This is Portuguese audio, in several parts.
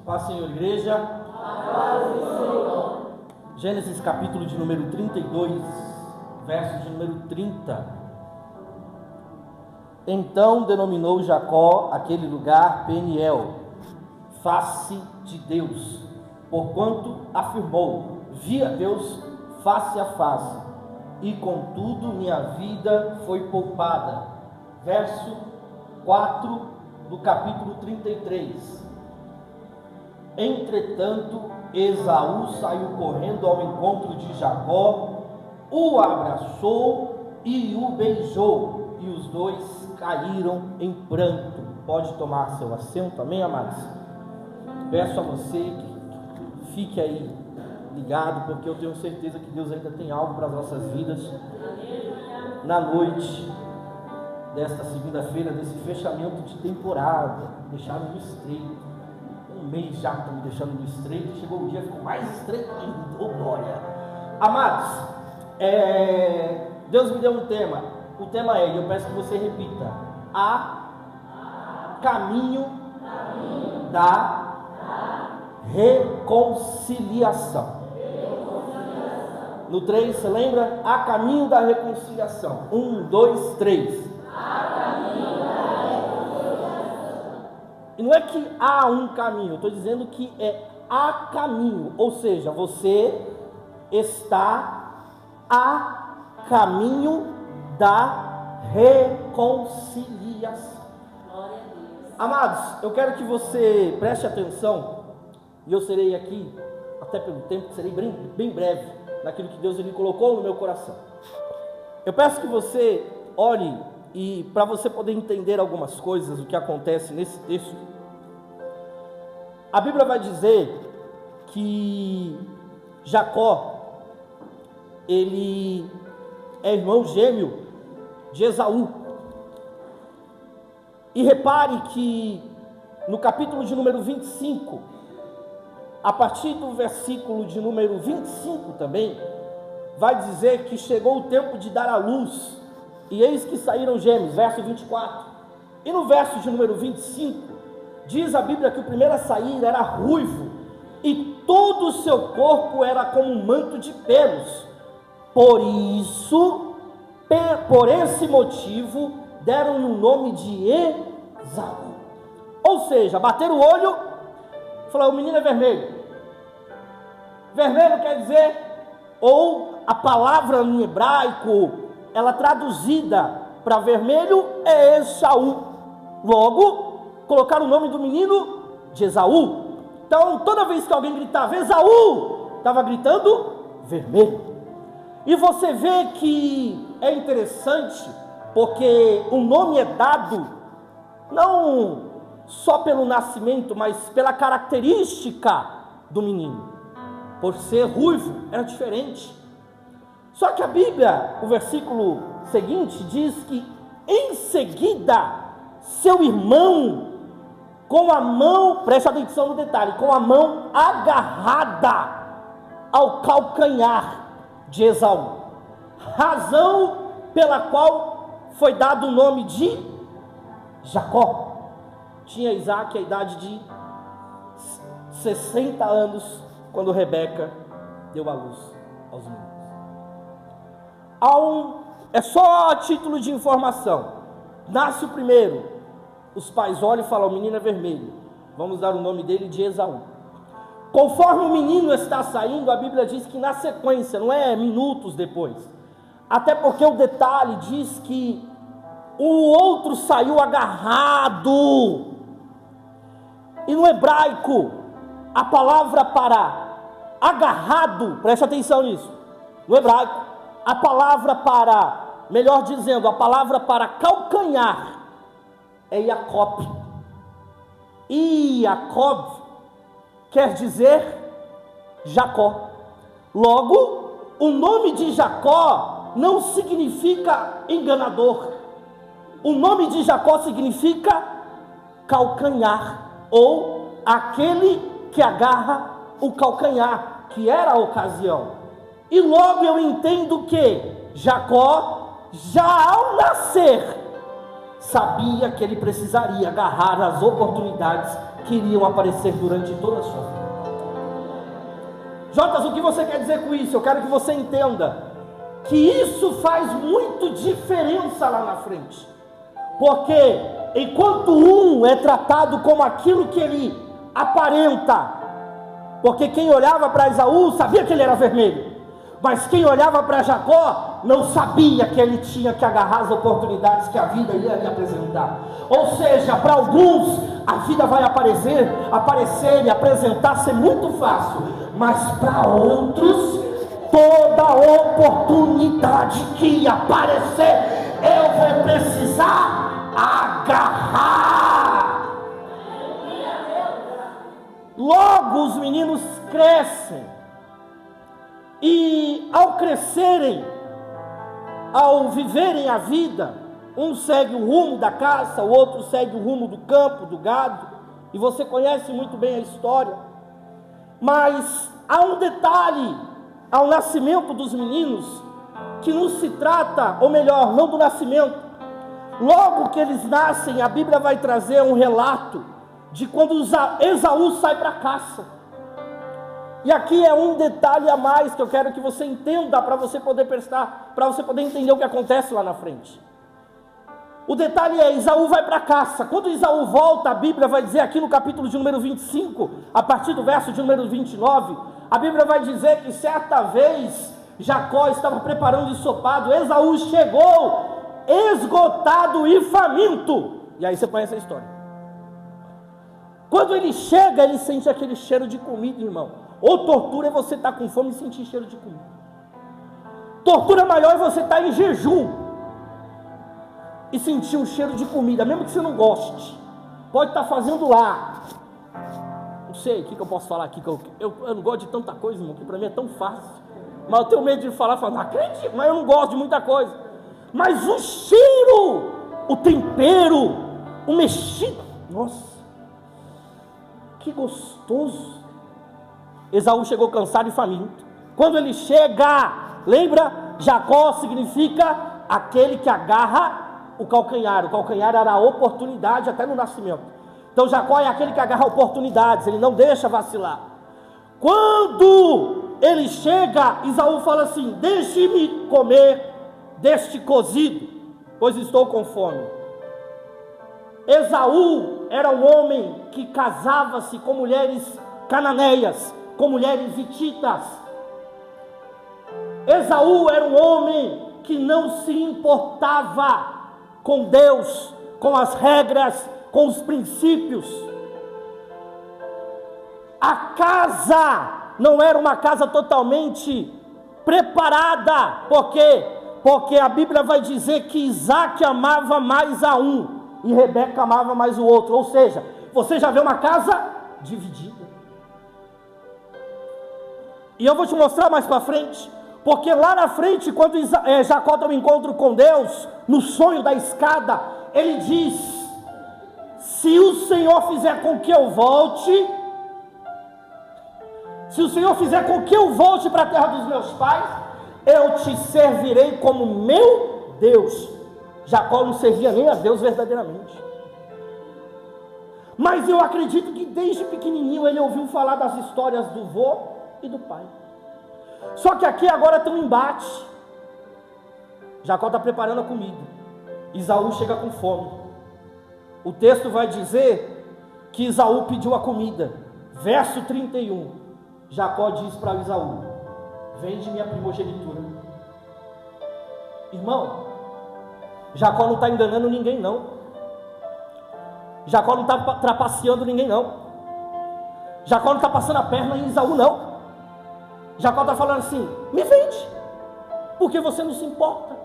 Paz, Senhor, igreja. Paz, Senhor. Gênesis capítulo de número 32, verso de número 30. Então denominou Jacó aquele lugar Peniel, face de Deus, porquanto afirmou: vi a Deus face a face, e contudo minha vida foi poupada. Verso 4 do capítulo 33. Entretanto, Esaú saiu correndo ao encontro de Jacó, o abraçou e o beijou, e os dois caíram em pranto. Pode tomar seu assento, amém, amados? Peço a você que fique aí ligado, porque eu tenho certeza que Deus ainda tem algo para as nossas vidas na noite desta segunda-feira, desse fechamento de temporada. Deixaram no estreito, um mês já estão me deixando no estreito, chegou o dia, ficou mais estreito ainda, oh glória. Amados, Deus me deu um tema, o tema é, e eu peço que você repita: a caminho da reconciliação. No 3, você lembra? A caminho da reconciliação. 1, 2, 3. E não é que há um caminho, eu estou dizendo que é a caminho, ou seja, você está a caminho da reconciliação. Amados, eu quero que você preste atenção, e eu serei aqui, até pelo tempo, serei bem breve, naquilo que Deus ele colocou no meu coração. Eu peço que você ore, e para você poder entender algumas coisas, o que acontece nesse texto, a Bíblia vai dizer que Jacó, ele é irmão gêmeo de Esaú. E repare que no capítulo de número 25, a partir do versículo de número 25 também, vai dizer que chegou o tempo de dar à luz, e eis que saíram gêmeos, verso 24. E no verso de número 25, diz a Bíblia que o primeiro a sair era ruivo, e todo o seu corpo era como um manto de pelos. Por isso, por esse motivo, deram-lhe o nome de Esaú. Ou seja, bateram o olho, falaram: o menino é vermelho. Vermelho quer dizer, ou a palavra em hebraico, ela traduzida para vermelho é Esaú. Logo, colocaram o nome do menino de Esaú. Então, toda vez que alguém gritava Esaú, estava gritando vermelho. E você vê que é interessante, porque o nome é dado não só pelo nascimento, mas pela característica do menino. Por ser ruivo, era diferente. Só que a Bíblia, o versículo seguinte, diz que em seguida, seu irmão, com a mão, preste atenção no detalhe, com a mão agarrada ao calcanhar de Esaú, razão pela qual foi dado o nome de Jacó. Tinha Isaac a idade de 60 anos, quando Rebeca deu à luz aos meninos. É só a título de informação. Nasce o primeiro, os pais olham e falam: o menino é vermelho, vamos dar o nome dele de Esaú. Conforme o menino está saindo, a Bíblia diz que na sequência, não é minutos depois, até porque o detalhe diz que o outro saiu agarrado. E no hebraico, a palavra para agarrado, preste atenção nisso, no hebraico, a palavra para, melhor dizendo, a palavra para calcanhar é Jacob. E Jacob quer dizer Jacó. Logo, o nome de Jacó não significa enganador. O nome de Jacó significa calcanhar, ou aquele que agarra o calcanhar, que era a ocasião. E logo eu entendo que Jacó, já ao nascer, sabia que ele precisaria agarrar as oportunidades que iriam aparecer durante toda a sua vida. Jotas, o que você quer dizer com isso? Eu quero que você entenda que isso faz muito diferença lá na frente, porque enquanto um é tratado como aquilo que ele aparenta, porque quem olhava para Esaú sabia que ele era vermelho, mas quem olhava para Jacó não sabia que ele tinha que agarrar as oportunidades que a vida ia lhe apresentar. Ou seja, para alguns a vida vai aparecer e apresentar-se muito fácil, mas para outros toda oportunidade que aparecer eu vou precisar agarrar. Logo os meninos crescem, e ao crescerem, ao viverem a vida, um segue o rumo da caça, o outro segue o rumo do campo, do gado, e você conhece muito bem a história. Mas há um detalhe ao nascimento dos meninos, que não se trata, ou melhor, não do nascimento. Logo que eles nascem, a Bíblia vai trazer um relato de quando Esaú sai para a caça. E aqui é um detalhe a mais que eu quero que você entenda, para você poder prestar, para você poder entender o que acontece lá na frente. O detalhe é, Esaú vai para a caça. Quando Esaú volta, a Bíblia vai dizer aqui no capítulo de número 25, a partir do verso de número 29, a Bíblia vai dizer que certa vez Jacó estava preparando ensopado, Esaú chegou esgotado e faminto. E aí você conhece a história. Quando ele chega, ele sente aquele cheiro de comida, irmão. Ou tortura é você estar com fome e sentir cheiro de comida. Tortura maior é você estar em jejum e sentir um cheiro de comida, mesmo que você não goste. Pode estar fazendo lá. Não sei o que eu posso falar aqui. Eu não gosto de tanta coisa, irmão, que para mim é tão fácil. Mas eu tenho medo de falar, não acredito, mas eu não gosto de muita coisa. Mas o cheiro, o tempero, o mexido, nossa, que gostoso. Esaú chegou cansado e faminto. Quando ele chega, lembra? Jacó significa aquele que agarra o calcanhar. O calcanhar era a oportunidade até no nascimento. Então Jacó é aquele que agarra oportunidades, ele não deixa vacilar. Quando ele chega, Esaú fala assim: deixe-me comer deste cozido, pois estou com fome. Esaú era um homem que casava-se com mulheres cananeias, com mulheres hititas. Esaú era um homem que não se importava com Deus, com as regras, com os princípios. A casa não era uma casa totalmente preparada. Por quê? Porque a Bíblia vai dizer que Isaac amava mais a um e Rebeca amava mais o outro. Ou seja, você já vê uma casa dividida. E eu vou te mostrar mais para frente, porque lá na frente, quando Jacó tem um encontro com Deus, no sonho da escada, ele diz: se o Senhor fizer com que eu volte, para a terra dos meus pais, eu te servirei como meu Deus. Jacó não servia nem a Deus verdadeiramente, mas eu acredito que desde pequenininho ele ouviu falar das histórias do vô e do pai. Só que aqui agora tem um embate. Jacó está preparando a comida, Esaú chega com fome. O texto vai dizer que Esaú pediu a comida. Verso 31, Jacó diz para Esaú: vende-me a primogenitura. Irmão, Jacó não está enganando ninguém não. Jacó não está trapaceando ninguém não. Jacó não está passando a perna em Esaú não. Jacó está falando assim: me vende, porque você não se importa,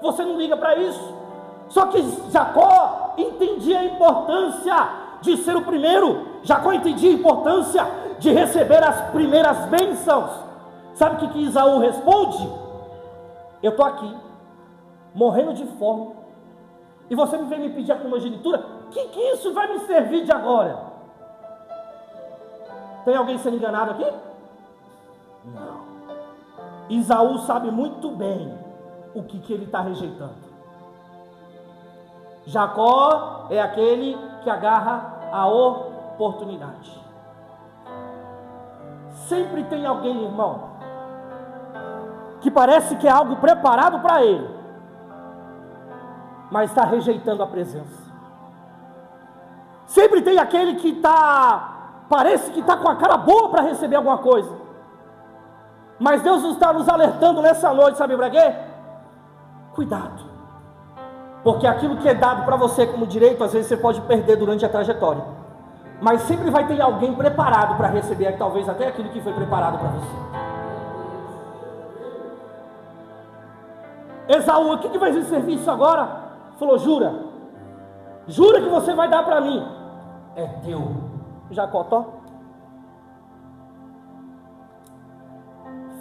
você não liga para isso. Só que Jacó entendia a importância de ser o primeiro. Jacó entendia a importância de receber as primeiras bênçãos. Sabe o que Esaú responde? Eu estou aqui, morrendo de fome, e você me vem me pedir a primogenitura? Que isso vai me servir de agora? Tem alguém sendo enganado aqui? Não. Esaú sabe muito bem o que ele está rejeitando. Jacó é aquele que agarra a oportunidade. Sempre tem alguém, irmão, que parece que é algo preparado para ele, mas está rejeitando a presença. Sempre tem aquele que parece que está com a cara boa para receber alguma coisa, mas Deus está nos alertando nessa noite, sabe para quê? Cuidado, porque aquilo que é dado para você como direito, às vezes você pode perder durante a trajetória, mas sempre vai ter alguém preparado para receber, talvez até aquilo que foi preparado para você. Esaú, o que vai ser serviço agora? Falou, jura que você vai dar para mim, é teu. Jacó, tó.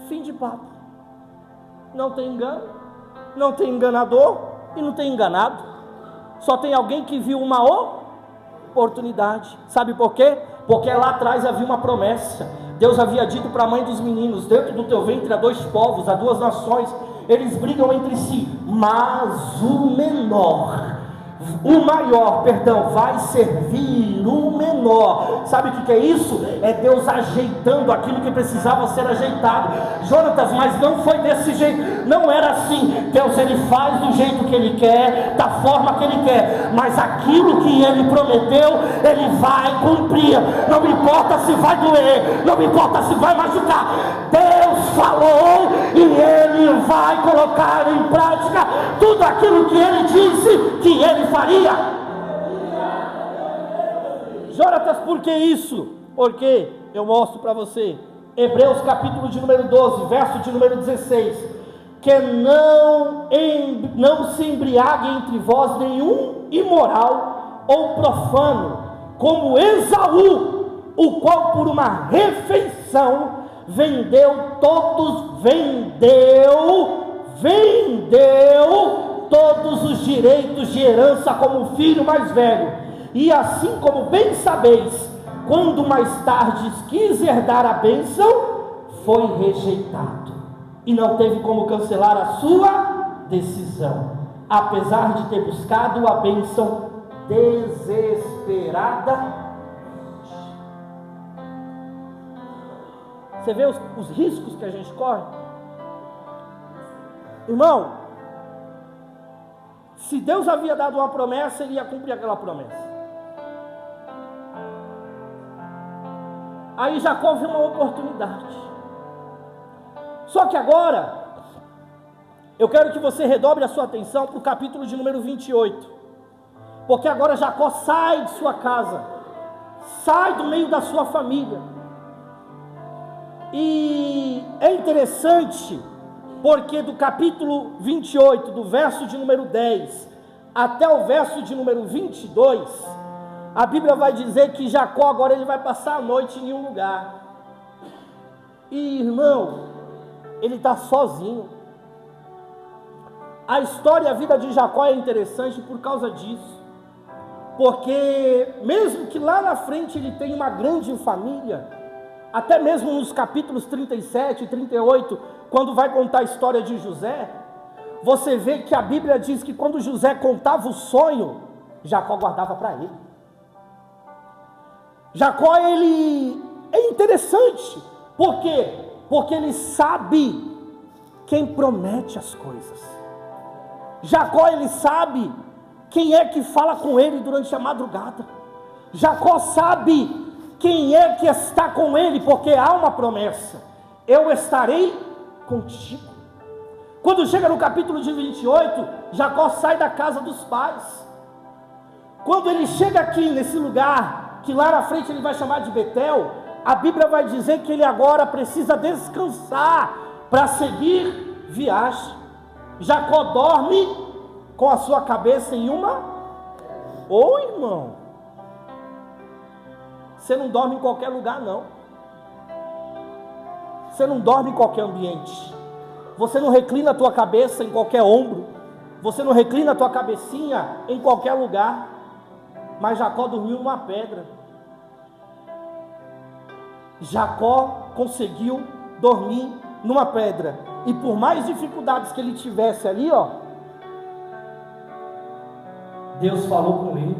Fim de papo. Não tem engano, não tem enganador e não tem enganado. Só tem alguém que viu uma oportunidade. Sabe por quê? Porque lá atrás havia uma promessa. Deus havia dito para a mãe dos meninos: dentro do teu ventre há 2 povos, há 2 nações. Eles brigam entre si, mas o maior, vai servir o menor. Sabe o que é isso? É Deus ajeitando aquilo que precisava ser ajeitado. Jonatas, mas não foi desse jeito, não era assim. Deus, ele faz do jeito que ele quer, da forma que ele quer, mas aquilo que ele prometeu, ele vai cumprir. Não me importa se vai doer, não me importa se vai machucar. Deus falou e ele vai colocar em prática tudo aquilo que ele disse que ele faria. Jonatas, por que isso? Porque eu mostro para você, Hebreus capítulo de número 12, verso de número 16, que não se embriague entre vós nenhum imoral ou profano, como Esaú, o qual por uma refeição vendeu todos os direitos de herança como filho mais velho. E assim como bem sabeis, quando mais tarde quis herdar a bênção, foi rejeitado, e não teve como cancelar a sua decisão, apesar de ter buscado a bênção desesperada. Você vê os riscos que a gente corre? Irmão, se Deus havia dado uma promessa, ele ia cumprir aquela promessa. Aí Jacó viu uma oportunidade. Só que agora, eu quero que você redobre a sua atenção para o capítulo de número 28. Porque agora Jacó sai de sua casa, sai do meio da sua família. E é interessante, porque do capítulo 28, do verso de número 10 até o verso de número 22, a Bíblia vai dizer que Jacó agora ele vai passar a noite em um lugar. E irmão, ele está sozinho. A história e a vida de Jacó é interessante por causa disso. Porque mesmo que lá na frente ele tenha uma grande família, até mesmo nos capítulos 37 e 38, quando vai contar a história de José, você vê que a Bíblia diz que quando José contava o sonho, Jacó guardava para ele. Jacó, ele é interessante. Por quê? Porque ele sabe quem promete as coisas. Jacó, ele sabe quem é que fala com ele durante a madrugada. Jacó sabe quem é que está com ele, porque há uma promessa: eu estarei contigo. Quando chega no capítulo de 28, Jacó sai da casa dos pais. Quando ele chega aqui nesse lugar, que lá na frente ele vai chamar de Betel, a Bíblia vai dizer que ele agora precisa descansar para seguir viagem. Jacó dorme com a sua cabeça em uma... Ô irmão, você não dorme em qualquer lugar não. Você não dorme em qualquer ambiente. Você não reclina a tua cabeça em qualquer ombro. Você não reclina a tua cabecinha em qualquer lugar. Mas Jacó dormiu numa pedra. Jacó conseguiu dormir numa pedra. E por mais dificuldades que ele tivesse ali, Deus falou com ele.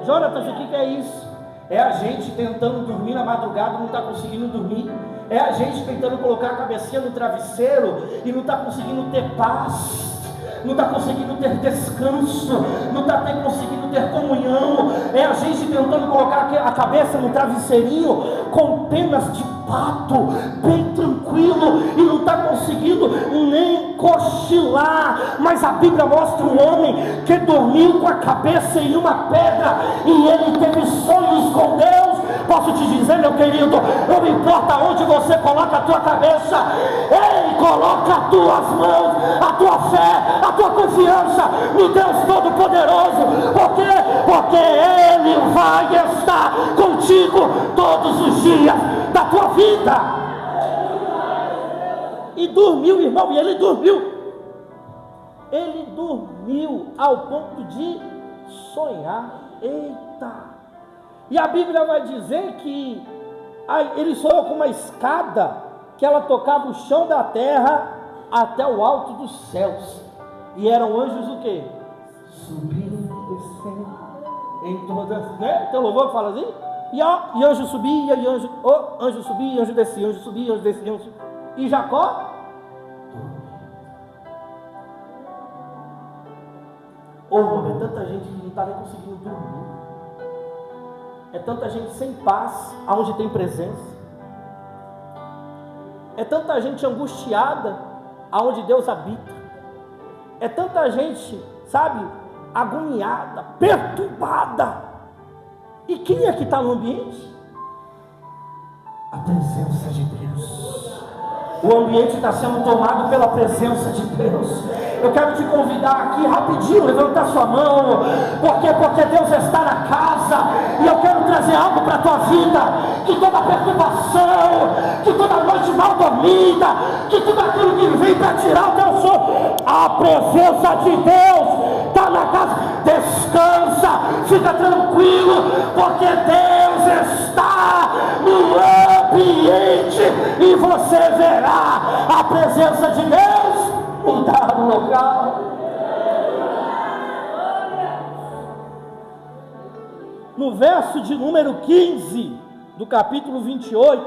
Jonatas, o que é isso? É a gente tentando dormir na madrugada, não está conseguindo dormir. É a gente tentando colocar a cabecinha no travesseiro e não está conseguindo ter paz, não está conseguindo ter descanso, não está conseguindo ter comunhão. É a gente tentando colocar a cabeça no travesseirinho com penas de pato, bem tranquilo, e não está conseguindo nem cochilar. Mas a Bíblia mostra um homem que dormiu com a cabeça em uma pedra e ele teve sonhos com Deus. Posso te dizer, meu querido, não importa onde você coloca a tua cabeça, Ele coloca as tuas mãos, a tua fé, a tua confiança no Deus Todo-Poderoso. Por quê? Porque Ele vai estar contigo todos os dias da tua vida. E dormiu, irmão, e ele dormiu. Ele dormiu ao ponto de sonhar. Eita! E a Bíblia vai dizer que ele sonhou com uma escada que ela tocava o chão da terra até o alto dos céus. E eram anjos o quê? Subindo e descendo em todas, né? Tem um louvor que fala assim? E anjo subia, e anjo subia, anjo descia, anjo subia, anjo descia, anjo... E Jacó? É tanta gente que não está nem conseguindo dormir. É tanta gente sem paz, aonde tem presença. É tanta gente angustiada, aonde Deus habita. É tanta gente, sabe, agoniada, perturbada. E quem é que está no ambiente? A presença de Deus. O ambiente está sendo tomado pela presença de Deus. Eu quero te convidar aqui rapidinho, levantar sua mão. Por quê? Porque Deus está na casa. E eu quero trazer algo para a tua vida. Que toda perturbação, que toda noite mal dormida, que tudo aquilo que vem para tirar o teu sono, a presença de Deus está na casa. Descansa, fica tranquilo, porque Deus está no ambiente e você verá a presença de Deus mudar o local. No verso de número 15 do capítulo 28,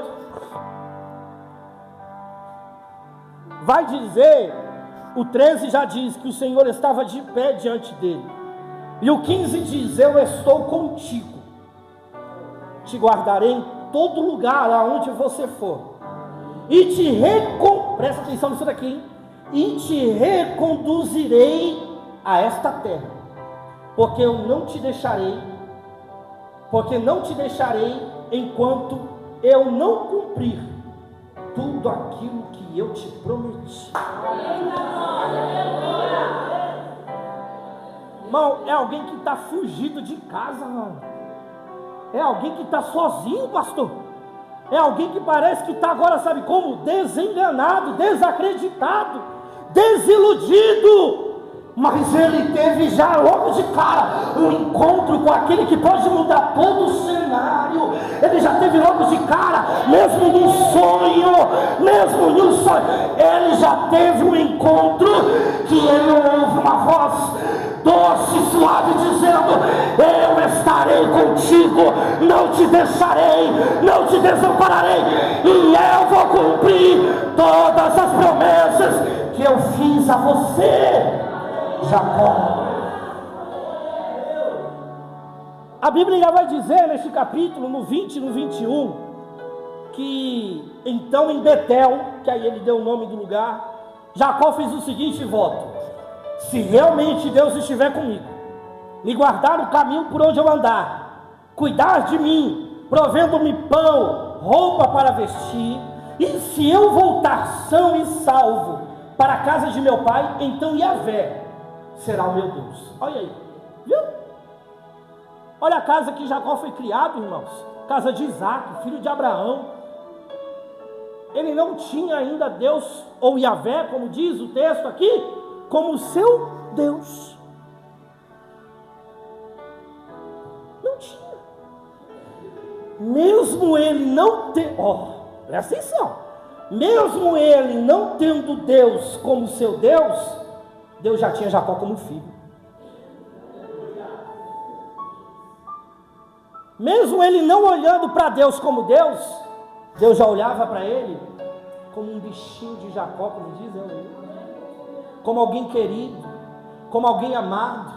vai dizer, o 13 já diz que o Senhor estava de pé diante dele, e o 15 diz: eu estou contigo, te guardarei em todo lugar aonde você for, e te presta atenção nisso daqui, hein? E te reconduzirei a esta terra, porque não te deixarei enquanto eu não cumprir tudo aquilo que eu te prometi. Irmão, é alguém que está fugido de casa, mano. É alguém que está sozinho, pastor. É alguém que parece que está agora, sabe como? Desenganado, desacreditado, desiludido. Mas ele teve já logo de cara um encontro com aquele que pode mudar todo o cenário. Ele já teve logo de cara, mesmo num sonho, ele já teve um encontro que ele ouve uma voz doce e suave dizendo: eu estarei contigo, não te deixarei, não te desampararei, e eu vou cumprir todas as promessas que eu fiz a você, Jacó. A Bíblia vai dizer neste capítulo, no 20 e no 21, que então em Betel, que aí ele deu o nome do lugar, Jacó fez o seguinte voto: se realmente Deus estiver comigo, me guardar o caminho por onde eu andar, cuidar de mim, provendo-me pão, roupa para vestir, e se eu voltar são e salvo para a casa de meu pai, então Yahvé será o meu Deus. Olha aí, viu? Olha a casa que Jacó foi criado, irmãos. Casa de Isaac, filho de Abraão. Ele não tinha ainda Deus, ou Yahvé, como diz o texto aqui, como seu Deus. Não tinha. Mesmo ele não ter, presta atenção, mesmo ele não tendo Deus como seu Deus, Deus já tinha Jacó como filho. mesmo ele não olhando para Deus como Deus, Deus já olhava para ele como um bichinho de Jacó, como dizem aí, como alguém querido, como alguém amado.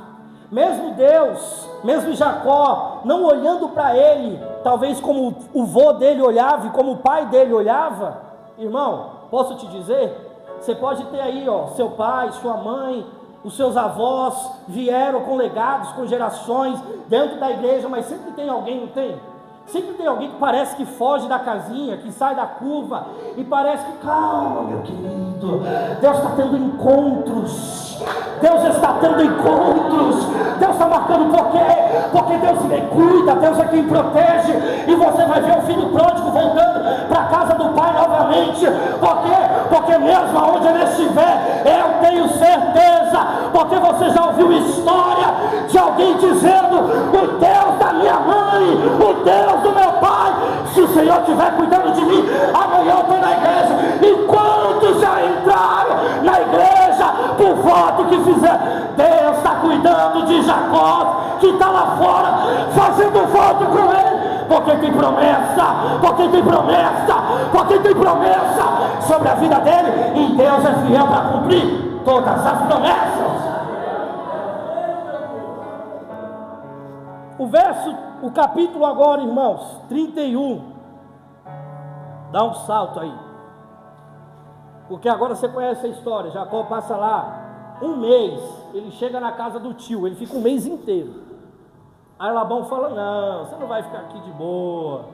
Mesmo Deus, mesmo Jacó, não olhando para ele, talvez como o vô dele olhava e como o pai dele olhava, irmão, posso te dizer, você pode ter aí, seu pai, sua mãe, os seus avós vieram com legados, com gerações dentro da igreja, mas sempre tem alguém, não tem? Sempre tem alguém que parece que foge da casinha, que sai da curva e parece que, calma, meu querido, Deus está tendo encontros, Deus está tendo encontros, Deus está marcando por quê? Porque Deus cuida, Deus é quem protege, e você vai ver o filho pródigo voltando para a casa do pai novamente. Por quê? Porque mesmo aonde ele estiver, eu tenho certeza, porque você já ouviu história de alguém dizendo: o Deus da minha mãe, o Deus do meu pai, se o Senhor estiver cuidando de mim, amanhã eu estou na igreja. E quantos já entraram na igreja por voto que fizer? Deus está cuidando de Jacó, que está lá fora fazendo voto com ele, porque tem promessa, porque tem promessa, porque tem promessa sobre a vida dele, e Deus é fiel para cumprir todas as promessas. O capítulo agora, irmãos, 31, dá um salto aí, porque agora você conhece a história. Jacó passa lá um mês, ele chega na casa do tio, ele fica um mês inteiro. Aí Labão fala: não, você não vai ficar aqui de boa,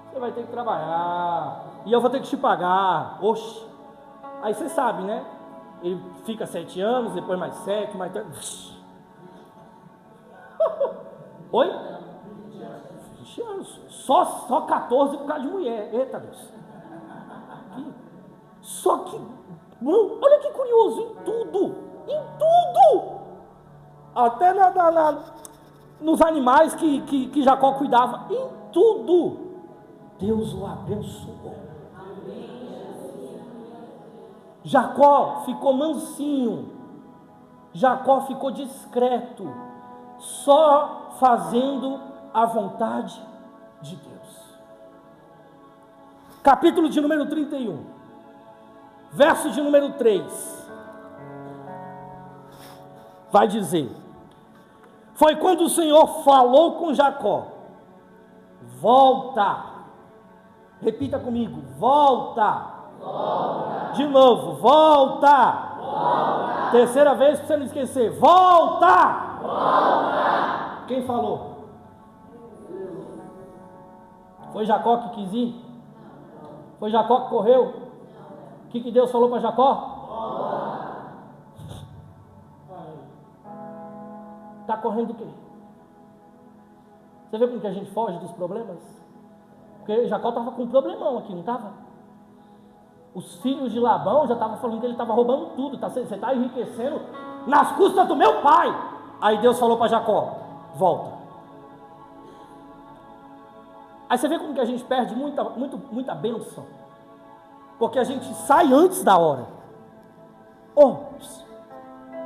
você vai ter que trabalhar, e eu vou ter que te pagar. Oxe, aí você sabe, né? Ele fica 7 anos, depois mais 7, mais 3. Oi? 20 anos. Só 14 por causa de mulher. Eita Deus. Só que, olha que curioso, em tudo. Até nos animais que Jacó cuidava, em tudo, Deus o abençoou. Jacó ficou mansinho, Jacó ficou discreto, só fazendo a vontade de Deus. Capítulo de número 31, verso de número 3, vai dizer: foi quando o Senhor falou com Jacó: volta, repita comigo, volta, de novo, volta, terceira vez para você não esquecer, volta. Quem falou? Foi Jacó que quis ir? Foi Jacó que correu? O que Deus falou para Jacó? Está correndo o quê? Você vê como que a gente foge dos problemas? Porque Jacó estava com um problemão aqui, não estava? Os filhos de Labão já estavam falando que ele estava roubando tudo. Você está enriquecendo nas custas do meu pai. Aí Deus falou para Jacó: volta. Aí você vê como que a gente perde muita bênção, porque a gente sai antes da hora.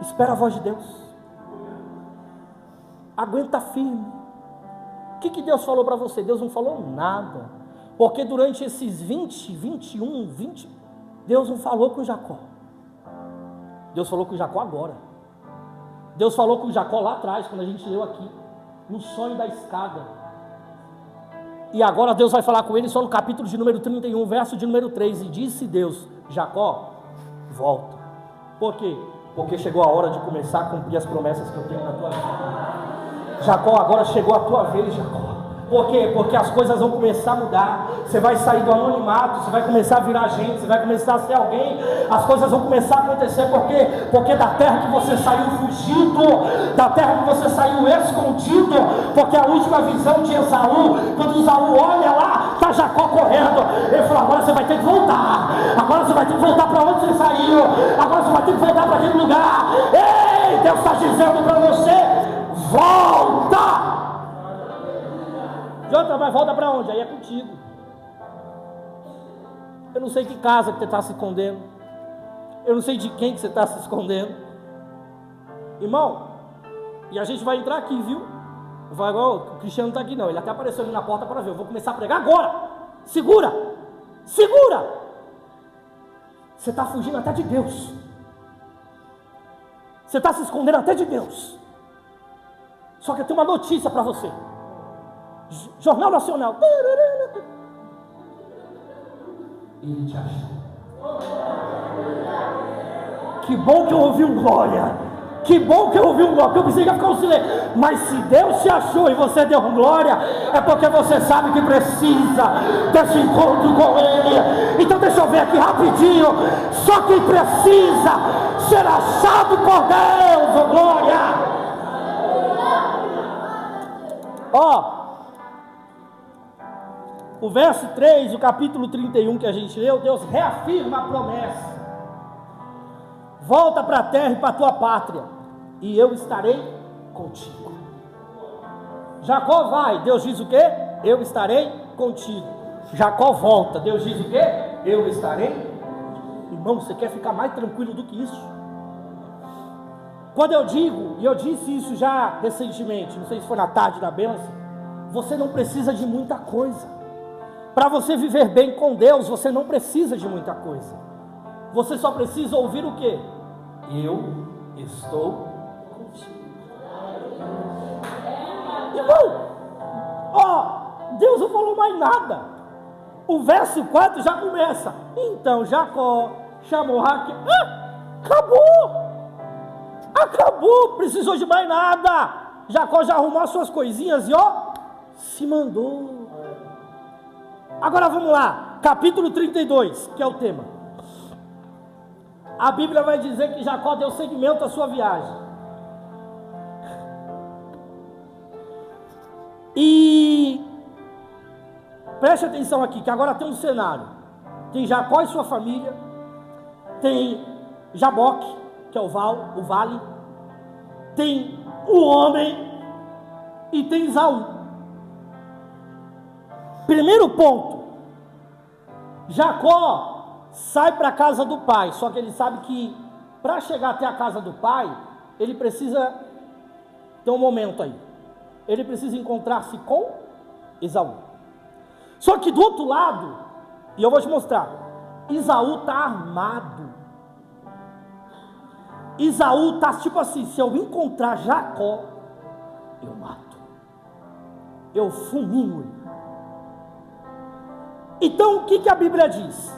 Espera a voz de Deus, aguenta firme. O que Deus falou para você? Deus não falou nada, porque durante esses 20, Deus não falou com Jacó. Deus falou com Jacó agora. Deus falou com Jacó lá atrás, quando a gente leu aqui, no sonho da escada. E agora Deus vai falar com ele só no capítulo de número 31, verso de número 3. E disse Deus: Jacó, volta. Por quê? Porque chegou a hora de começar a cumprir as promessas que eu tenho na tua vida. Jacó, agora chegou a tua vez, Jacó. Por quê? Porque as coisas vão começar a mudar. Você vai sair do anonimato, você vai começar a virar gente, você vai começar a ser alguém. As coisas vão começar a acontecer. Por quê? Porque da terra que você saiu fugido, da terra que você saiu escondido, porque a última visão de Esaú, quando Esaú olha lá, está Jacó correndo. Ele falou: agora você vai ter que voltar. Agora você vai ter que voltar para onde você saiu. Agora você vai ter que voltar para aquele lugar. Ei, Deus está dizendo para você: volta. Jota, mas volta para onde? Aí é contigo. Eu não sei que casa que você está se escondendo. Eu não sei de quem que você está se escondendo. Irmão, e a gente vai entrar aqui, viu? Eu falo, igual, o Cristiano não está aqui não, ele até apareceu ali na porta para ver, eu vou começar a pregar agora. Segura! Segura! Você está fugindo até de Deus. Você está se escondendo até de Deus. Só que eu tenho uma notícia para você. Jornal Nacional. Ele te achou. Que bom que eu ouvi um glória. Que bom que eu ouvi um glória. Porque eu pensei que ia ficar um silêncio. Mas se Deus te achou e você deu um glória, é porque você sabe que precisa desse encontro com Ele. Então deixa eu ver aqui rapidinho. Só quem precisa ser achado por Deus, oh glória. Ó. O verso 3, o capítulo 31 que a gente leu, Deus reafirma a promessa. Volta para a terra e para a tua pátria, e eu estarei contigo. Jacó vai, Deus diz o quê? Eu estarei contigo. Jacó volta, Deus diz o quê? Eu estarei. Irmão, você quer ficar mais tranquilo do que isso? Quando eu digo, e eu disse isso já recentemente, não sei se foi na tarde da bênção, você não precisa de muita coisa. Para você viver bem com Deus, você não precisa de muita coisa. Você só precisa ouvir o quê? Eu estou contigo. Irmão, ó, Deus não falou mais nada. O verso 4 já começa. Então Jacó chamou Raquel. Acabou! Acabou, precisou de mais nada. Jacó já arrumou as suas coisinhas e ó, se mandou. Agora vamos lá, capítulo 32, que é o tema. A Bíblia vai dizer que Jacó deu seguimento à sua viagem. E preste atenção aqui, que agora tem um cenário. Tem Jacó e sua família, tem Jaboque, que é o vale, tem o homem e tem Esaú. Primeiro ponto, Jacó sai para a casa do pai, só que ele sabe que para chegar até a casa do pai, ele precisa ter um momento aí, ele precisa encontrar-se com Esaú. Só que do outro lado, e eu vou te mostrar, Esaú está armado. Esaú está tipo assim, se eu encontrar Jacó, eu mato, eu fulmino ele. Então o que a Bíblia diz?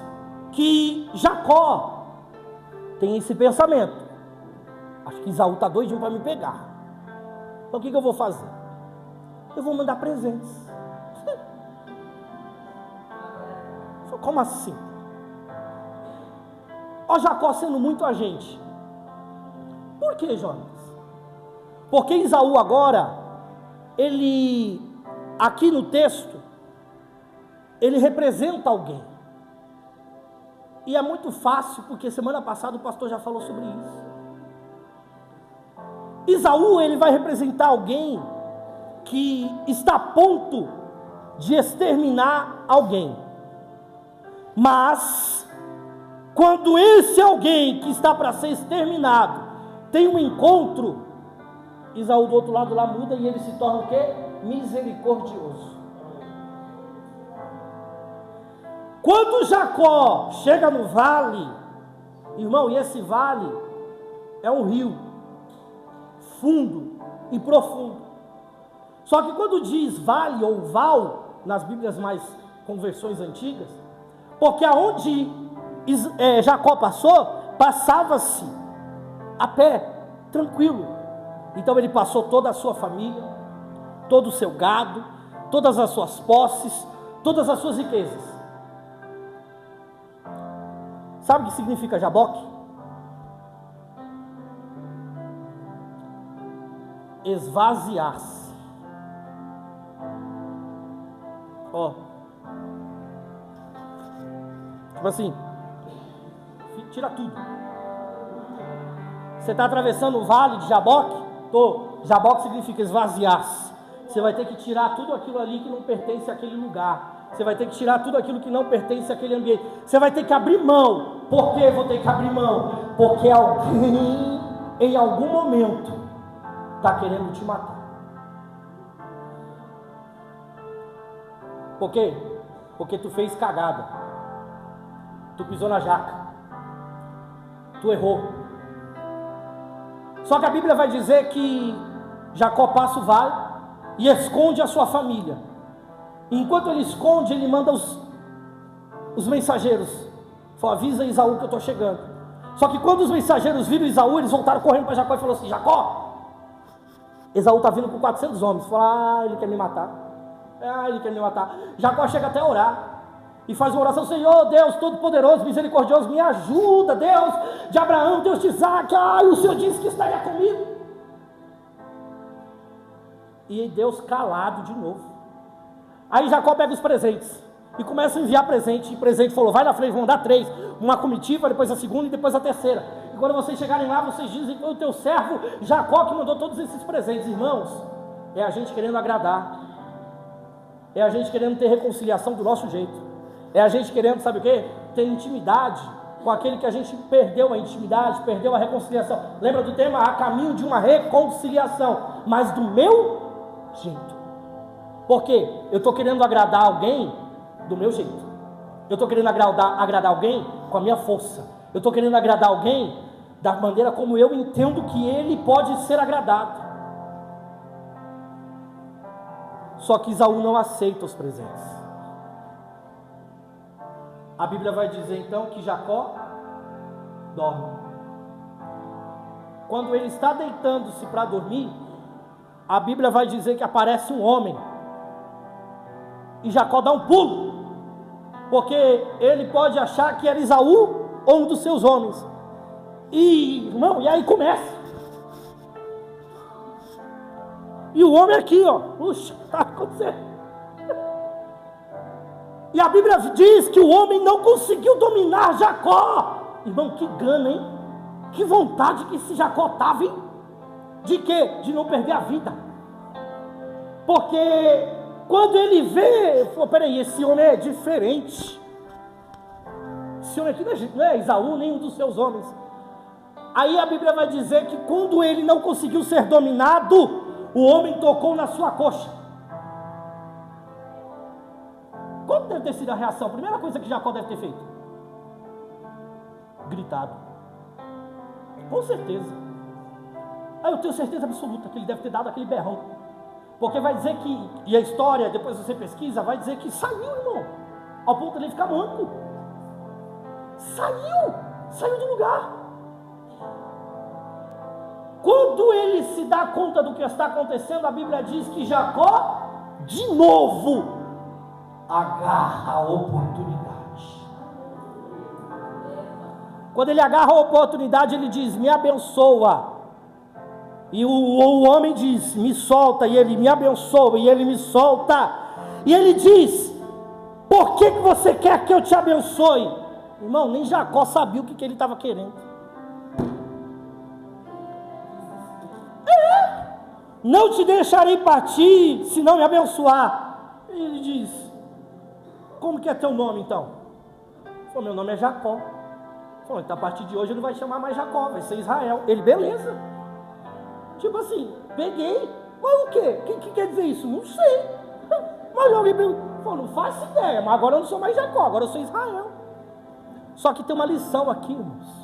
Que Jacó tem esse pensamento. Acho que Esaú está doidinho para me pegar. Então o que eu vou fazer? Eu vou mandar presentes. Como assim? Ó Jacó sendo muito agente. Por que, Jonas? Porque Esaú agora, ele, aqui no texto, ele representa alguém. E é muito fácil, porque semana passada o pastor já falou sobre isso. Esaú, ele vai representar alguém que está a ponto de exterminar alguém. Mas, quando esse alguém que está para ser exterminado tem um encontro, Esaú do outro lado lá muda e ele se torna o quê? Misericordioso. Quando Jacó chega no vale, irmão, e esse vale é um rio fundo e profundo. Só que quando diz vale ou val, nas Bíblias mais com versões antigas, porque aonde Jacó passou, passava-se a pé, tranquilo. Então ele passou toda a sua família, todo o seu gado, todas as suas posses, todas as suas riquezas. Sabe o que significa Jaboque? Esvaziar-se. Ó. Tipo assim, tira tudo. Você está atravessando o vale de Jaboque? Jaboque significa esvaziar-se. Você vai ter que tirar tudo aquilo ali que não pertence àquele lugar. Você vai ter que tirar tudo aquilo que não pertence àquele ambiente. Você vai ter que abrir mão. Por que vou ter que abrir mão? Porque alguém, em algum momento, está querendo te matar. Por quê? Porque tu fez cagada. Tu pisou na jaca. Tu errou. Só que a Bíblia vai dizer que Jacó passa o vale e esconde a sua família. E enquanto ele esconde, ele manda os mensageiros. Fala, avisa Esaú que eu estou chegando. Só que quando os mensageiros viram Esaú, eles voltaram correndo para Jacó e falaram assim: Jacó, Esaú está vindo com 400 homens. Fala, ele quer me matar. Ele quer me matar. Jacó chega até a orar e faz uma oração: Senhor Deus Todo-Poderoso, Misericordioso, me ajuda, Deus de Abraão, Deus de Isaac, o Senhor disse que estaria comigo. E Deus calado de novo. Aí Jacó pega os presentes e começa a enviar presente. E presente falou: vai na frente, vão dar 3, uma comitiva, depois a segunda e depois a terceira. E quando vocês chegarem lá, vocês dizem: foi o teu servo Jacó que mandou todos esses presentes. Irmãos, é a gente querendo agradar, é a gente querendo ter reconciliação do nosso jeito, é a gente querendo, sabe o que? Ter intimidade com aquele que a gente perdeu a intimidade, perdeu a reconciliação. Lembra do tema? Há caminho de uma reconciliação, mas do meu jeito. Por quê? Eu estou querendo agradar alguém do meu jeito. Eu estou querendo agradar alguém com a minha força. Eu estou querendo agradar alguém da maneira como eu entendo que ele pode ser agradado. Só que Esaú não aceita os presentes. A Bíblia vai dizer então que Jacó dorme. Quando ele está deitando-se para dormir, a Bíblia vai dizer que aparece um homem e Jacó dá um pulo, porque ele pode achar que era Esaú ou um dos seus homens. E aí começa. E o homem aqui, puxa, está acontecendo. E a Bíblia diz que o homem não conseguiu dominar Jacó. Irmão, que gana, hein? Que vontade que esse Jacó estava, hein? De quê? De não perder a vida. Porque quando ele vê, falou: peraí, esse homem é diferente. Esse homem aqui não é Esaú, nem um dos seus homens. Aí a Bíblia vai dizer que quando ele não conseguiu ser dominado, o homem tocou na sua coxa. Qual deve ter sido a reação? A primeira coisa que Jacó deve ter feito: gritado. Com certeza. Eu tenho certeza absoluta que ele deve ter dado aquele berrão. Porque vai dizer que, e a história, depois você pesquisa, vai dizer que saiu, irmão, ao ponto de ele ficar manco. Saiu do lugar. Quando ele se dá conta do que está acontecendo, a Bíblia diz que Jacó, de novo, agarra a oportunidade. Quando ele agarra a oportunidade, ele diz: me abençoa. E o homem diz: me solta. E ele me abençoa. E ele me solta. E ele diz: por que você quer que eu te abençoe? Irmão, nem Jacó sabia o que ele estava querendo. Não te deixarei partir se não me abençoar. E ele diz: como que é teu nome então? Ele falou: meu nome é Jacó. Ele falou: então a partir de hoje ele não vai chamar mais Jacó, vai ser Israel. Ele: beleza. Tipo assim, peguei. Mas o quê? O que quer dizer isso? Não sei. Mas alguém falou: não faço ideia, mas agora eu não sou mais Jacó, agora eu sou Israel. Só que tem uma lição aqui, irmãos.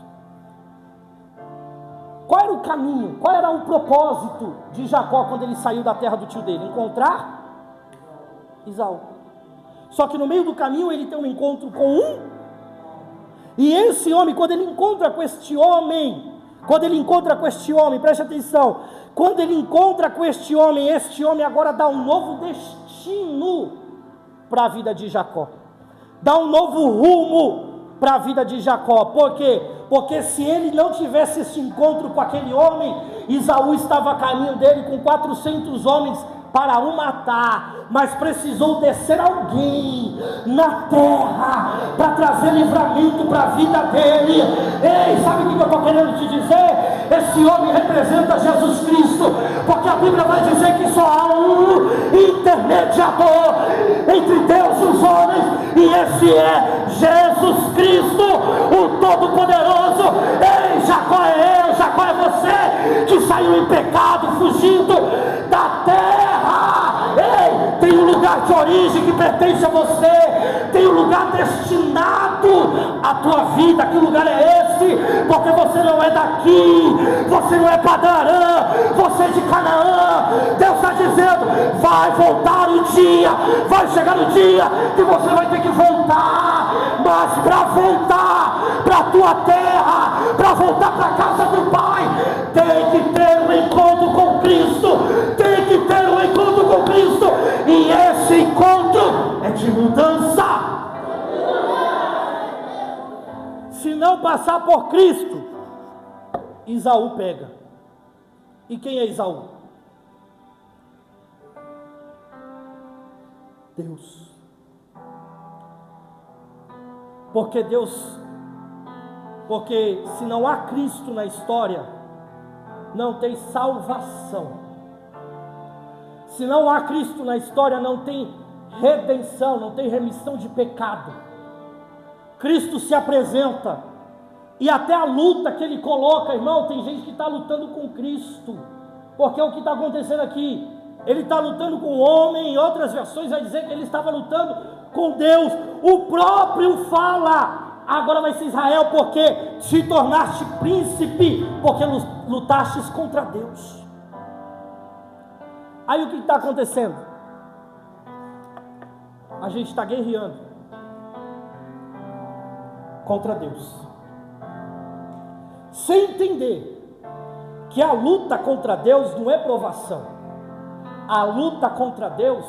Qual era o caminho? Qual era o propósito de Jacó quando ele saiu da terra do tio dele? Encontrar Esaú. Só que no meio do caminho ele tem um encontro com e esse homem, quando ele encontra com este homem, preste atenção, quando ele encontra com este homem agora dá um novo destino para a vida de Jacó, dá um novo rumo para a vida de Jacó. Por quê? Porque se ele não tivesse esse encontro com aquele homem, Esaú estava a caminho dele com 400 homens para o matar, mas precisou descer alguém na terra para trazer livramento para a vida dele. Ei, sabe o que eu estou querendo te dizer? Esse homem representa Jesus Cristo, porque a Bíblia vai dizer que só há um intermediador entre Deus e os homens, e esse é Jesus Cristo, o Todo-Poderoso. Ei, Jacó é eu, Jacó é você, que saiu em pecado, fugindo da terra. Ei, tem um lugar lugar de origem que pertence a você, tem um lugar destinado à tua vida. Que lugar é esse? Porque você não é daqui, você não é Padã Arã, você é de Canaã. Deus está dizendo, vai voltar o dia, vai chegar o dia que você vai ter que voltar, mas para voltar para a tua terra, para voltar para a casa do Pai, tem que ter um encontro com Cristo, tem que ter um encontro com Cristo, e esse encontro é de mudança. Se não passar por Cristo, Esaú pega. E quem é Esaú? Deus. Porque se não há Cristo na história, não tem salvação. Se não há Cristo na história, não tem redenção, não tem remissão de pecado. Cristo se apresenta, e até a luta que Ele coloca, irmão, tem gente que está lutando com Cristo, porque o que está acontecendo aqui, Ele está lutando com o homem. Em outras versões vai dizer que Ele estava lutando com Deus. O próprio fala, agora vai ser Israel, porque te tornaste príncipe, porque lutastes contra Deus. Aí o que está acontecendo? A gente está guerreando contra Deus, sem entender que a luta contra Deus não é provação. A luta contra Deus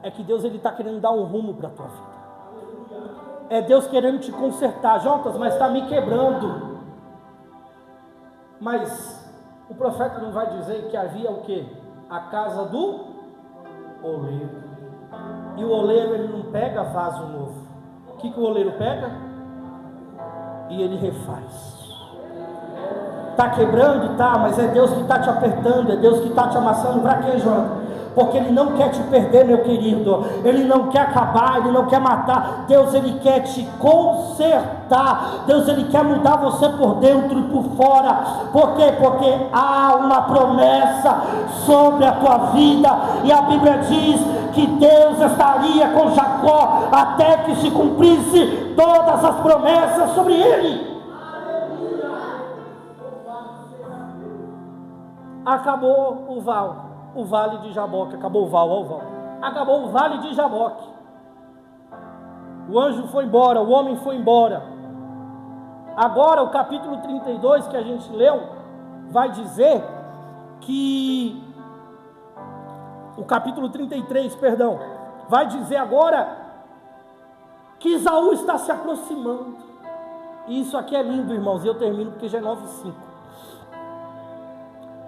é que Deus está querendo dar um rumo para a tua vida. É Deus querendo te consertar. Jonas, mas está me quebrando. Mas o profeta não vai dizer que havia o quê? A casa do oleiro. E o oleiro, ele não pega vaso novo. O que o oleiro pega? E ele refaz. Está quebrando? Tá, mas é Deus que está te apertando, é Deus que está te amassando. Para quê, Jonas? Porque Ele não quer te perder, meu querido. Ele não quer acabar, Ele não quer matar. Deus, Ele quer te consertar. Deus, Ele quer mudar você por dentro e por fora. Por quê? Porque há uma promessa sobre a tua vida, e a Bíblia diz que Deus estaria com Jacó até que se cumprisse todas as promessas sobre ele. Acabou o vale de Jaboque. Acabou o val. Acabou o vale de Jaboque. O anjo foi embora, o homem foi embora. Agora o capítulo 32 que a gente leu vai dizer que o capítulo 33, perdão, vai dizer agora que Esaú está se aproximando. E isso aqui é lindo, irmãos, e eu termino porque já é 9:05.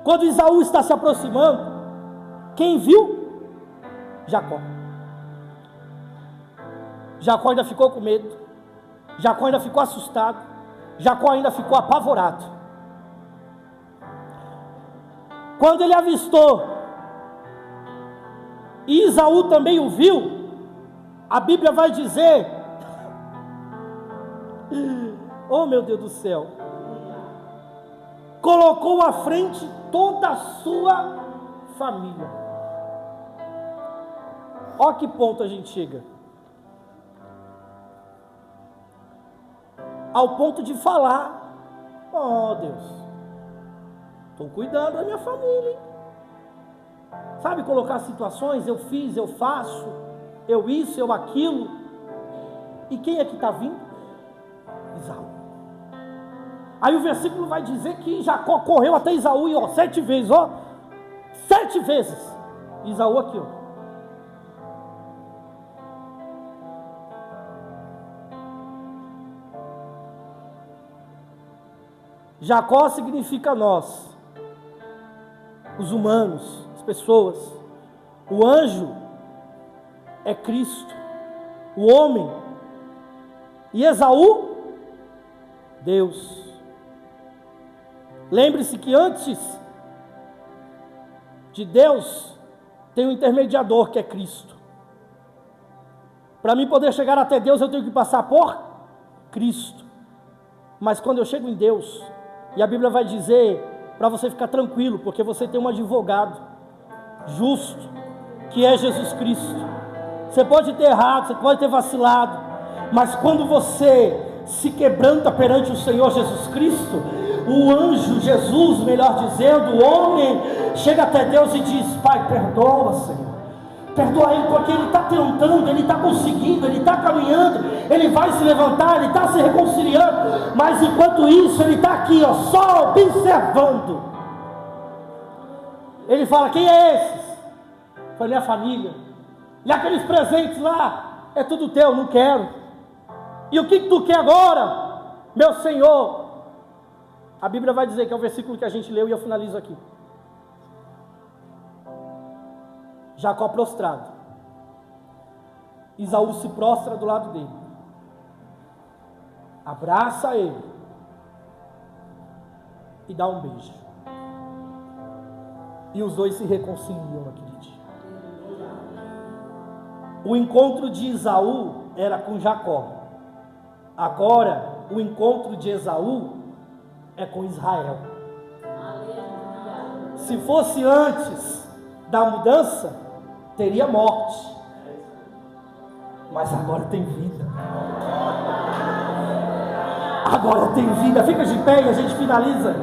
Quando Esaú está se aproximando, quem viu? Jacó. Jacó ainda ficou com medo, Jacó ainda ficou assustado, Jacó ainda ficou apavorado. Quando ele avistou, e Esaú também o viu, a Bíblia vai dizer, oh meu Deus do céu, colocou à frente toda a sua família. Olha que ponto a gente chega. Ao ponto de falar, oh Deus, estou cuidando da minha família, hein? Sabe, colocar situações, eu fiz, eu faço, eu isso, eu aquilo. E quem é que está vindo? Esaú. Aí o versículo vai dizer que Jacó correu até Esaú, e 7 vezes, 7 vezes. Esaú aqui, Jacó significa nós, os humanos, as pessoas. O anjo é Cristo, o homem. E Esaú, Deus. Lembre-se que antes de Deus tem um intermediador, que é Cristo. Para mim poder chegar até Deus, eu tenho que passar por Cristo. Mas quando eu chego em Deus, e a Bíblia vai dizer para você ficar tranquilo, porque você tem um advogado justo, que é Jesus Cristo. Você pode ter errado, você pode ter vacilado, mas quando você se quebranta perante o Senhor Jesus Cristo, o anjo Jesus, melhor dizendo, o homem, chega até Deus e diz: Pai, perdoa, Senhor, perdoa ele, porque ele está tentando, ele está conseguindo, ele está caminhando, ele vai se levantar, ele está se reconciliando, mas enquanto isso ele está aqui, ó, só observando. Ele fala: quem é esses? Foi minha família. E aqueles presentes lá, é tudo teu, não quero. E o que tu quer agora, meu Senhor? A Bíblia vai dizer que é o versículo que a gente leu e eu finalizo aqui. Jacó prostrado, Esaú se prostra do lado dele, abraça ele e dá um beijo, e os dois se reconciliam naquele dia. O encontro de Esaú era com Jacó, agora o encontro de Esaú é com Israel. Se fosse antes da mudança, teria morte, mas agora tem vida. Agora tem vida. Fica de pé e a gente finaliza.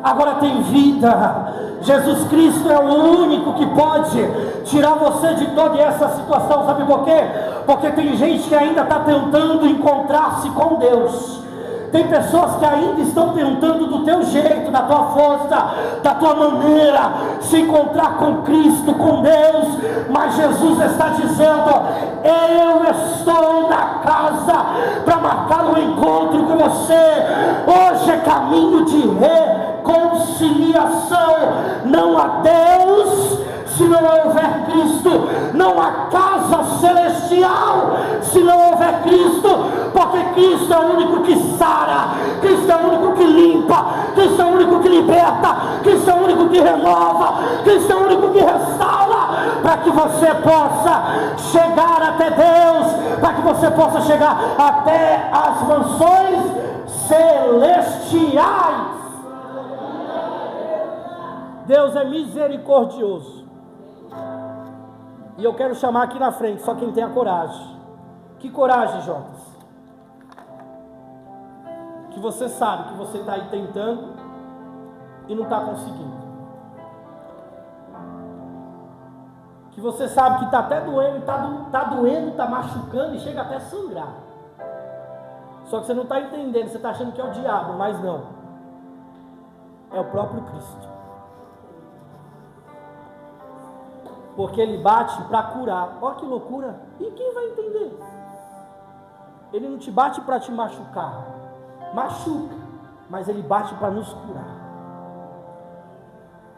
Agora tem vida. Jesus Cristo é o único que pode tirar você de toda essa situação. Sabe por quê? Porque tem gente que ainda está tentando encontrar-se com Deus. Tem pessoas que ainda estão tentando do teu jeito, da tua força, da tua maneira, se encontrar com Cristo, com Deus. Mas Jesus está dizendo: eu estou na casa para marcar um encontro com você. Hoje é caminho de reconciliação. Não há Deus se não houver Cristo, não há casa celestial se não houver Cristo, porque Cristo é o único que sara, Cristo é o único que limpa, Cristo é o único que liberta, Cristo é o único que renova, Cristo é o único que restaura, para que você possa chegar até Deus, para que você possa chegar até as mansões celestiais. Deus é misericordioso. E eu quero chamar aqui na frente só quem tem a coragem. Que coragem, Jonas? Que você sabe que você está aí tentando e não está conseguindo. Que você sabe que está até doendo, está doendo, está machucando e chega até a sangrar. Só que você não está entendendo, você está achando que é o diabo, mas não. É o próprio Cristo. Porque ele bate para curar. Olha que loucura. E quem vai entender? Ele não te bate para te machucar. Machuca. Mas ele bate para nos curar.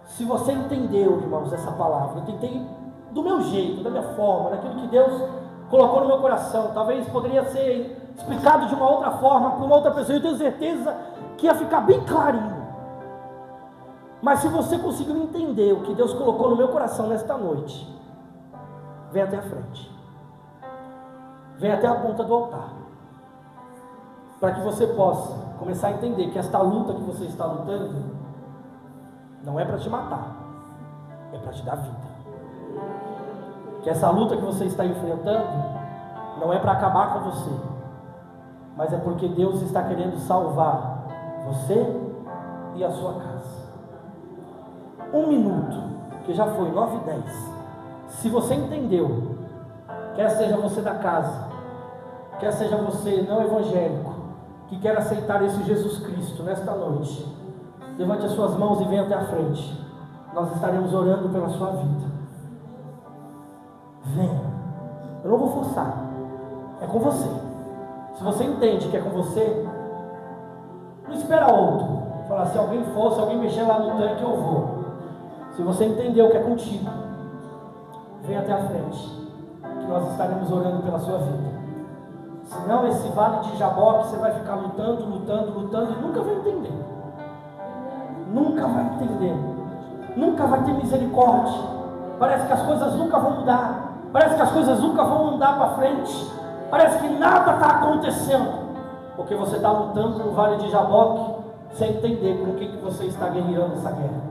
Se você entendeu, irmãos, essa palavra, eu tentei do meu jeito, da minha forma, daquilo que Deus colocou no meu coração. Talvez poderia ser explicado de uma outra forma, para uma outra pessoa. Eu tenho certeza que ia ficar bem clarinho. Mas se você conseguiu entender o que Deus colocou no meu coração nesta noite, vem até a frente, vem até a ponta do altar, para que você possa começar a entender que esta luta que você está lutando não é para te matar, é para te dar vida. Que essa luta que você está enfrentando não é para acabar com você, mas é porque Deus está querendo salvar você e a sua casa. 1 minuto, que já foi 9h10. Se você entendeu, quer seja você da casa, quer seja você não evangélico, que quer aceitar esse Jesus Cristo nesta noite, levante as suas mãos e venha até a frente. Nós estaremos orando pela sua vida. Venha. Eu não vou forçar, é com você. Se você entende que é com você, não espera outro. Falar, se alguém for, se alguém mexer lá no tanque, eu vou. Se você entendeu que é contigo, vem até a frente, que nós estaremos orando pela sua vida. Senão esse vale de Jaboque, você vai ficar lutando e nunca vai entender. Nunca vai entender. Nunca vai ter misericórdia. Parece que as coisas nunca vão mudar. Parece que as coisas nunca vão andar para frente. Parece que nada está acontecendo. Porque você está lutando no vale de Jaboque sem entender com o que você está guerreando essa guerra.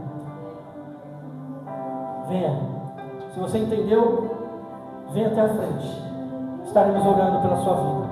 Venha. Se você entendeu, venha até a frente. Estaremos orando pela sua vida.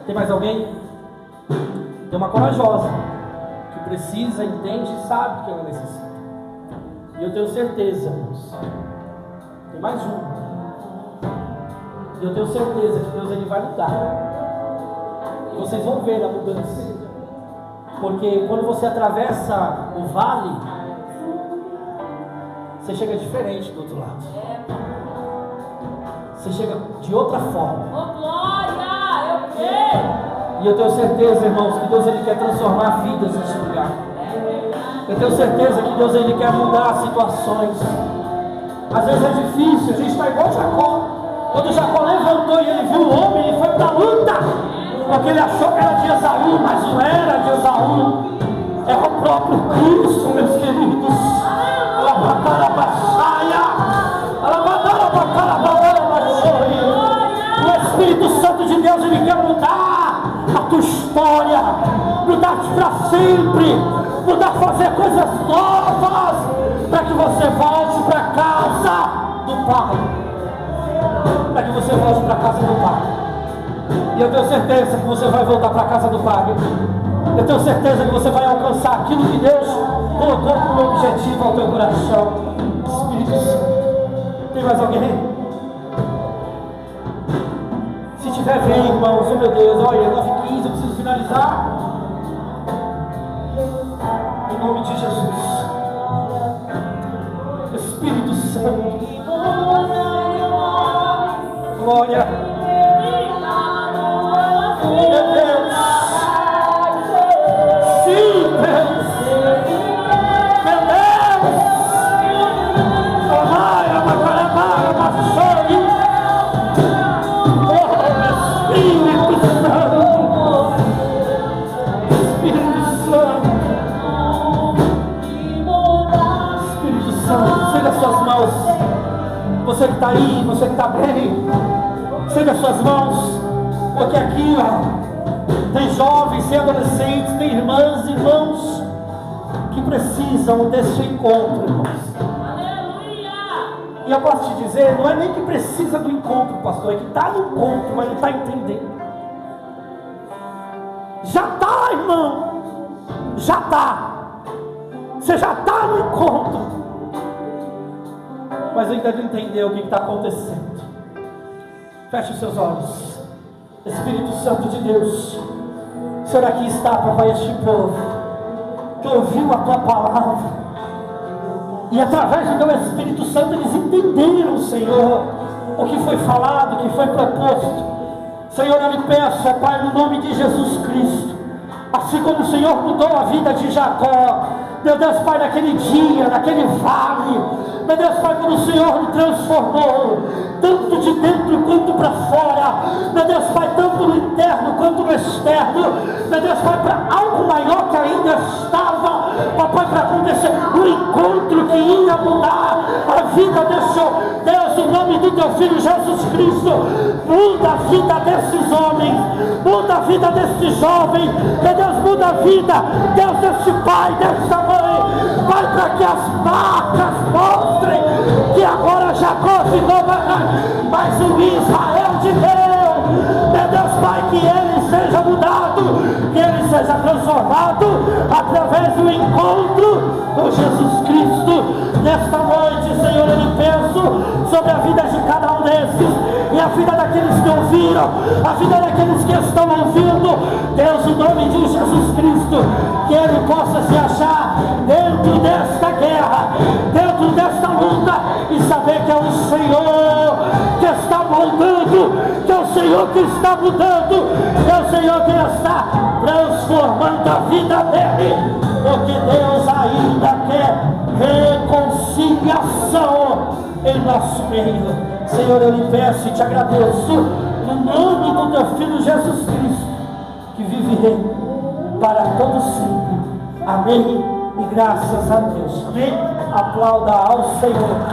Tem mais alguém? Tem uma corajosa que precisa, entende e sabe o que ela necessita. E eu tenho certeza, irmãos. Tem mais uma. E eu tenho certeza que Deus ele vai mudar. E vocês vão ver a mudança. Porque quando você atravessa o vale, você chega diferente do outro lado. Você chega de outra forma. Oh, glória! Eu creio! E eu tenho certeza, irmãos, que Deus ele quer transformar vidas nesse lugar. Eu tenho certeza que Deus ele quer mudar situações. Às vezes é difícil, a gente está igual Jacó. Quando Jacó levantou e ele viu o homem, ele foi para a luta. Porque ele achou que era de Esaú, mas não era de Esaú. É o próprio Cristo, meus queridos. O Espírito Santo de Deus ele quer mudar a tua história, mudar-te para sempre, mudar, fazer coisas novas, para que você volte para a casa do Pai. Para que você volte para a casa do Pai. E eu tenho certeza que você vai voltar para a casa do Pai. Eu tenho certeza que você vai alcançar aquilo que Deus colocou como objetivo ao teu coração. Espírito Santo. Tem mais alguém? Se tiver, vem, irmãos. Oh meu Deus, olha, 9h15, eu preciso finalizar. Em nome de Jesus. Espírito Santo. Glória. Meu Deus. Sim, Deus. Meu Deus. Amai, amacarabá, amassoi. Oh, Espírito Santo. Espírito Santo. Espírito Santo, chega as suas mãos. Você que está aí, você que está bem, chega as suas mãos. Porque aqui, ó, tem jovens, tem adolescentes, tem irmãs e irmãos que precisam desse encontro, irmãos. Aleluia! E eu posso te dizer, não é nem que precisa do encontro, pastor, é que está no encontro, mas não está entendendo. Já está, irmão, já está. Você já está no encontro, mas ainda não entendeu o que está acontecendo. Feche os seus olhos. Espírito Santo de Deus, o Senhor aqui está para este povo que ouviu a tua palavra, e através do teu Espírito Santo eles entenderam, Senhor, o que foi falado, o que foi proposto. Senhor, eu lhe peço, ó Pai, no nome de Jesus Cristo, assim como o Senhor mudou a vida de Jacó, meu Deus, Pai, naquele dia, naquele vale, meu Deus, Pai, quando o Senhor me transformou, tanto de dentro quanto para fora, meu Deus, Pai, tanto no interno quanto no externo, meu Deus, Pai, para algo maior que ainda estava, papai, para acontecer, um encontro que ia mudar a vida desse Deus, em nome do teu Filho Jesus Cristo, muda a vida desses homens, muda a vida desses jovens, meu Deus, muda a vida, Deus, desse pai, dessa mãe, Pai, para que as marcas mostrem que agora Jacó ficou mas o Israel de Deus, meu Deus, Pai, que ele seja mudado, que ele seja transformado através do encontro com Jesus Cristo. Nesta noite, Senhor, eu lhe peço sobre a vida de cada um desses e a vida daqueles que ouviram, a vida daqueles que estão ouvindo, Deus, em nome de Jesus Cristo, que ele possa se achar dentro desta guerra, dentro desta luta, e saber que é o Senhor que está moldando, que é o Senhor que está mudando, que é o Senhor que está transformando a vida dele, porque Deus ainda quer reconciliação em nosso meio. Senhor, eu lhe peço e te agradeço, no nome do teu Filho Jesus Cristo, que vive e reina para todo sempre. Amém. E graças a Deus. Amém. Aplauda ao Senhor.